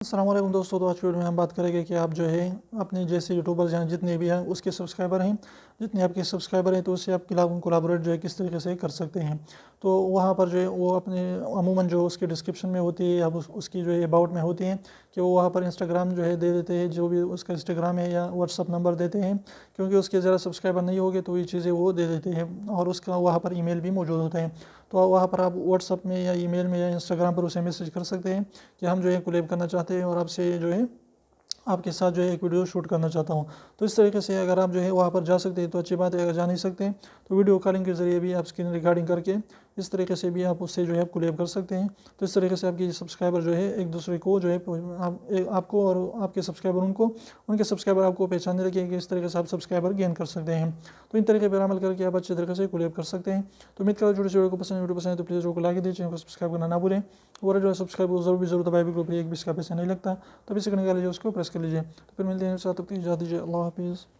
अस्सलाम वालेकुम दोस्तों। तो आज की वीडियो में हम बात करेंगे कि आप जो है अपने जैसे यूट्यूबर्स हैं जितने भी हैं उसके सब्सक्राइबर हैं, जितने आपके सब्सक्राइबर हैं तो उससे आप कोलाबोरेट जो है किस तरीके से कर सकते हैं। तो वहाँ पर जो है वो अपने अमूमन जो उसके डिस्क्रिप्शन में होती है या उसकी जो है अबाउट में होती है कि वो वहाँ पर इंस्टाग्राम जो है दे देते हैं, जो भी उसका इंस्टाग्राम है या व्हाट्सअप नंबर देते हैं, क्योंकि उसके ज़रा सब्सक्राइबर नहीं होंगे तो ये चीज़ें वो दे देते हैं और उसका वहाँ पर ईमेल भी मौजूद होता है। तो वहाँ पर आप व्हाट्सअप में या ईमेल में या इंस्टाग्राम पर उसे मैसेज कर सकते हैं कि हम जो है कोलैब करना चाहते हैं और आपसे जो है आपके साथ जो है एक वीडियो शूट करना चाहता हूँ। तो इस तरीके से अगर आप जो है वहाँ पर जा सकते हैं तो अच्छी बात है, अगर जा नहीं सकते हैं तो वीडियो कॉलिंग के ज़रिए भी आप स्क्रीन रिकॉर्डिंग करके इस तरीके से भी आप उससे जो है कोलैब कर सकते हैं। तो इस तरीके से आपकी सब्सक्राइबर जो है एक दूसरे को जो है आपको और आपके सब्सक्राइबर उनको, उनके सब्सक्राइबर आपको पहचानने लगे कि इस तरीके से आप सब्सक्राइबर गेन कर सकते हैं। तो इन तरीके पर अमल करके आप अच्छे तरीके से कोलैब कर सकते हैं। तो उम्मीद करो छोटे वीडियो को पसंद, वीडियो पसंद है तो प्लीज़ वीडियो को लाइक दीजिए, चैनल को सब्सक्राइब करना ना भूलें और जो है सब्सक्राइब को जरूर दबाए, बिल्कुल एक भी इसका पैसा नहीं लगता। तभी से करने का लीजिए उसको प्रेस कर लीजिए। तो फिर मिलते हैं साथ, तब तक इजाज़त दीजिए। अल्लाह हाफिज़।